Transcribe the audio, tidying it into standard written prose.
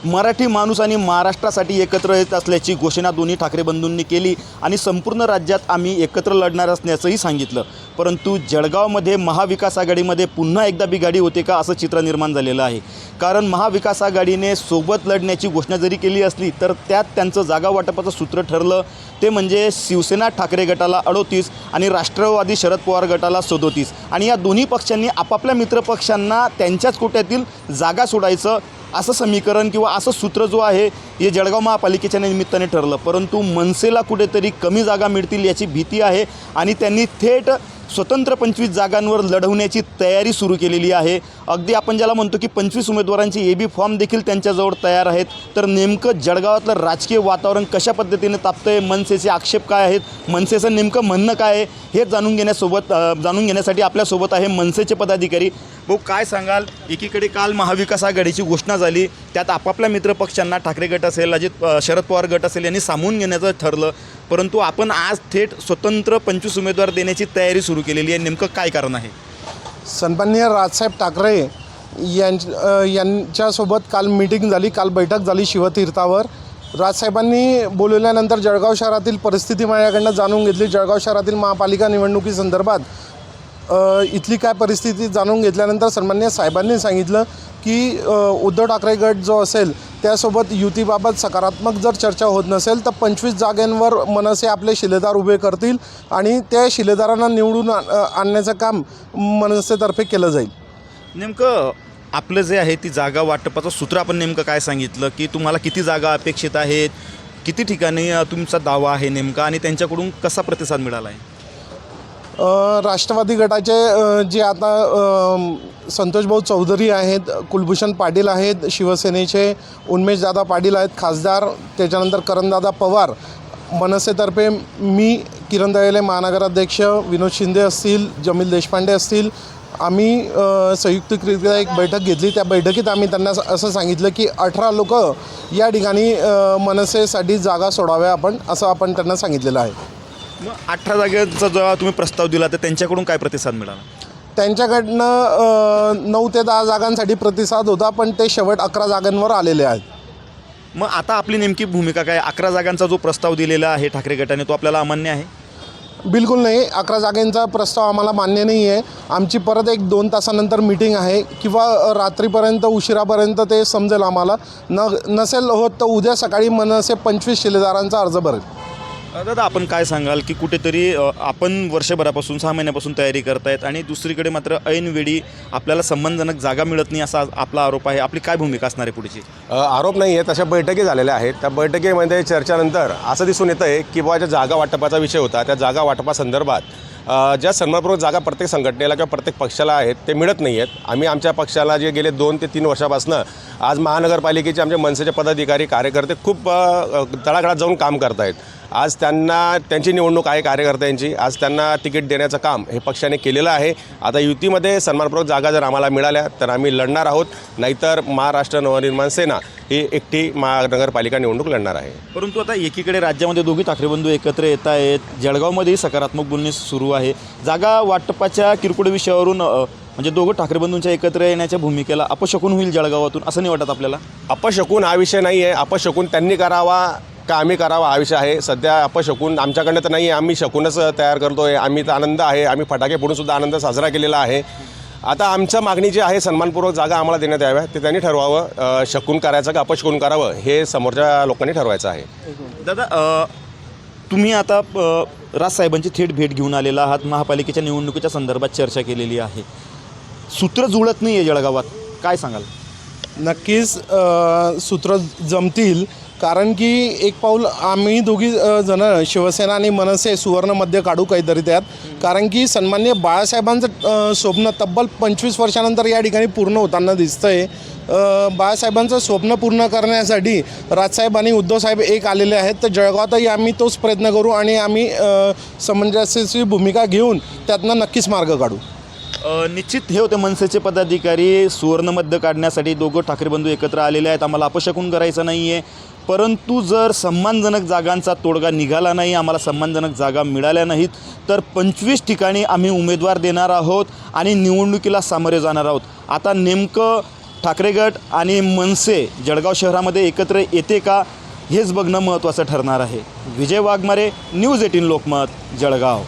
मराठी माणूस आणि महाराष्ट्रासाठी एकत्र येत असल्याची घोषणा दोन्ही ठाकरे बंधूंनी केली आणि संपूर्ण राज्यात आम्ही एकत्र लढणार असल्याचंही सांगितलं। परंतु जळगावमध्ये महाविकास आघाडीमध्ये पुन्हा एकदा बिघाडी होते का असं चित्र निर्माण झालेलं आहे। कारण महाविकास आघाडीने सोबत लढण्याची घोषणा जरी केली असली तर त्यात त्यांचं जागा वाटपाचं सूत्र ठरलं ते म्हणजे शिवसेना ठाकरे गटाला 38 आणि राष्ट्रवादी शरद पवार गटाला 37 आणि या दोन्ही पक्षांनी आपापल्या मित्रपक्षांना त्यांच्याच कोट्यातील जागा सोडायचं असं समीकरण किंवा असं सूत्र जो आहे हे जळगाव महापालिकेच्या निमित्ताने ठरलं। परंतु मनसेला कुठेतरी कमी जागा मिळतील याची भीती आहे आणि त्यांनी थेट स्वतंत्र 25 जागांवर लढवण्याची तयारी सुरू केलेली आहे। अगदी आपण ज्याला म्हणतो की 25 उमेदवारांचे एबी फॉर्म देखील त्यांच्याजवळ तयार आहेत। तर नेमकं जळगावातलं राजकीय वातावरण कशा पद्धतीने तापतंय, मनसेचे आक्षेप काय आहेत, मनसेचं नेमकं म्हणणं काय आहे हे जाणून घेण्यासाठी आपल्यासोबत आहे मनसेचे पदाधिकारी। भाऊ काय सांगाल, एकीकडे काल महाविकास आघाडीची घोषणा झाली, त्यात आपापल्या मित्रपक्षांना ठाकरे गट असेल, शरद पवार गट असेल यांनी सामावून घेण्याचं ठरलं, परंतु आपण आज थेट स्वतंत्र 25 उमेदवार देण्याची तयारी सुरू केलेली आहे, नेमकं काय कारण आहे? सन्माननीय राजसाहेब ठाकरे यांच्यासोबत काल मीटिंग झाली, काल बैठक झाली शिवतीर्थावर। राजसाहेबांनी बोलवल्यानंतर जळगाव शहरातील परिस्थिती माझ्याकडनं जाणून घेतली। जळगाव शहरातील महापालिका निवडणुकीसंदर्भात इथली काय परिस्थिती जाणून घेतल्यानंतर सन्माननीय साहेबांनी सांगितलं की उद्धव ठाकरे गट जो असेल त्यासोबत युतीबाबत सकारात्मक जर चर्चा होत नसेल तर 25 जागांवर मनसे आपले शिलेदार उभे करतील आणि त्या शिलेदारांना निवडून आणण्याचं काम मनसेतर्फे केलं जाईल। नेमकं आपलं जे आहे ती जागा वाटपाचं सूत्र आपण नेमकं काय सांगितलं की तुम्हाला किती जागा अपेक्षित आहेत, किती ठिकाणी तुमचा दावा आहे नेमका आणि त्यांच्याकडून कसा प्रतिसाद मिळाला आहे? राष्ट्रवादी गटाचे जे आता संतोषभाऊ चौधरी आहेत, कुलभूषण पाटील आहेत, शिवसेनेचे उन्मेशदादा पाटील आहेत खासदार, त्याच्यानंतर करणदादा पवार, मनसेतर्फे मी, किरण दयाले महानगराध्यक्ष, विनोद शिंदे असतील, जमील देशपांडे असतील, आम्ही संयुक्तरित्या एक बैठक घेतली। त्या बैठकीत आम्ही त्यांना असं सांगितलं की 18 लोक या ठिकाणी मनसेसाठी जागा सोडाव्या असं आपण त्यांना सांगितलेलं आहे। मग 18 जागांचा जेव्हा तुम्ही प्रस्ताव दिला तर त्यांच्याकडून काय प्रतिसाद मिळाला? त्यांच्याकडनं 9 ते 10 जागांसाठी प्रतिसाद होता, पण ते शेवट 11 जागांवर आलेले आहेत। मग आता आपली नेमकी भूमिका काय? 11 जागांचा जो प्रस्ताव दिलेला आहे ठाकरे गटाने तो आपल्याला अमान्य आहे? बिलकुल नाही, 11 जागांचा प्रस्ताव आम्हाला मान्य नाही आहे। आमची परत एक 2 तासानंतर मीटिंग आहे किंवा रात्रीपर्यंत उशिरापर्यंत ते समजेल आम्हाला। नसेल होत तर उद्या सकाळी मनसे 25 शिलेदारांचा अर्ज भरेल। दादा आपण काय सांगाल की कुठेतरी आपण वर्षभरापासून 6 महिन्यापासून तयारी करतायत आणि दुसरीकडे मात्र ऐनवेळी आपल्याला सन्मानजनक जागा मिळत नाही असा आपला आरोप आहे, आपली काय भूमिका असणार आहे पुढची? आरोप नाही आहे, तशा बैठकी झालेल्या आहेत। त्या बैठकीमध्ये चर्चेनंतर असं दिसून येतं आहे की ज्या जागा वाटपाचा विषय होता त्या जागा वाटपासंदर्भात ज्या सन्मानपूर्वक जागा प्रत्येक संघटनेला किंवा प्रत्येक पक्षाला आहेत ते मिळत नाही आहेत। आम्ही आमच्या पक्षाला जे गेले 2 ते 3 वर्षापासून आज महानगरपालिकेचे आमचे मनसेचे पदाधिकारी कार्यकर्ते खूप तळागाळात जाऊन काम करत आहेत। आज त्यांची निवडणूक आहे कार्यकर्त्यांची, आज त्यांना तिकीट देण्याचं काम हे पक्षाने केलेलं आहे। आता युतीमध्ये सन्मानपूर्वक जागा जर आम्हाला मिळाल्या तर आम्ही लढणार आहोत, नाहीतर महाराष्ट्र नवनिर्माण सेना ही एकटी महानगरपालिका निवडणूक लढणार आहे। परंतु आता एकीकडे राज्यामध्ये दोघी ठाकरे बंधू एकत्र येत आहेत, जळगावमध्येही सकारात्मक बोलणे सुरू आहे। जागा वाटपाच्या किरकोळ विषयावरून म्हणजे दोघं ठाकरे बंधूंच्या एकत्र येण्याच्या भूमिकेला अपशकुन होईल जळगावातून असं नाही वाटत आपल्याला? अपशकुन हा विषय नाही आहे, अपशकुन त्यांनी करावा का आम्ही करावा हा विषय आहे। सध्या अपशकुन आमच्याकडनं तर नाही आहे, आम्ही शकूनच तयार करतो आहे। आम्ही तर आनंद आहे, आम्ही फटाके फोडूनसुद्धा आनंद साजरा केलेला आहे। आता आमच्या मागणी जी आहे सन्मानपूर्वक जागा आम्हाला देण्यात याव्या ते त्यांनी ठरवावं, शकून करायचं का अपशकुन करावं हे समोरच्या लोकांनी ठरवायचं आहे। दादा तुम्ही आता राजसाहेबांची थेट भेट घेऊन आलेला आहात, महापालिकेच्या निवडणुकीच्या संदर्भात चर्चा केलेली आहे, सूत्र जुळत नाही आहे जळगावात, काय सांगाल? नक्कीच सूत्र जमतील, कारण की एक पाऊल आम्ही दोघी जण शिवसेना आणि मनसे सुवर्णमध्ये काढू काहीतरी त्यात। कारण की सन्माननीय बाळासाहेबांचं स्वप्न तब्बल 25 वर्षानंतर या ठिकाणी पूर्ण होताना दिसतं आहे। बाळासाहेबांचं स्वप्न पूर्ण करण्यासाठी राजसाहेब आणि उद्धवसाहेब एक आलेले आहेत, तर जळगावातही आम्ही तोच प्रयत्न करू आणि आम्ही सामंजस्याची भूमिका घेऊन त्यातनं नक्कीच मार्ग काढू। निश्चित हे होते मनसेचे पदाधिकारी, सुवर्णमध्य काढण्यासाठी दोघं ठाकरे बंधू एकत्र आलेले आहेत। आम्हाला अपशकुन करायचं नाही आहे, परंतु जर सन्मानजनक जागांचा तोडगा निघाला नाही, आम्हाला सन्मानजनक जागा मिळाल्या नाहीत तर 25 ठिकाणी आम्ही उमेदवार देणार आहोत आणि निवडणुकीला सामोरे जाणार आहोत। आता नेमकं ठाकरे गट आणि मनसे जळगाव शहरामध्ये एकत्र येते का हेच बघणं महत्त्वाचं ठरणार आहे. विजय वाघमारे, न्यूज 18 लोकमत, जळगाव.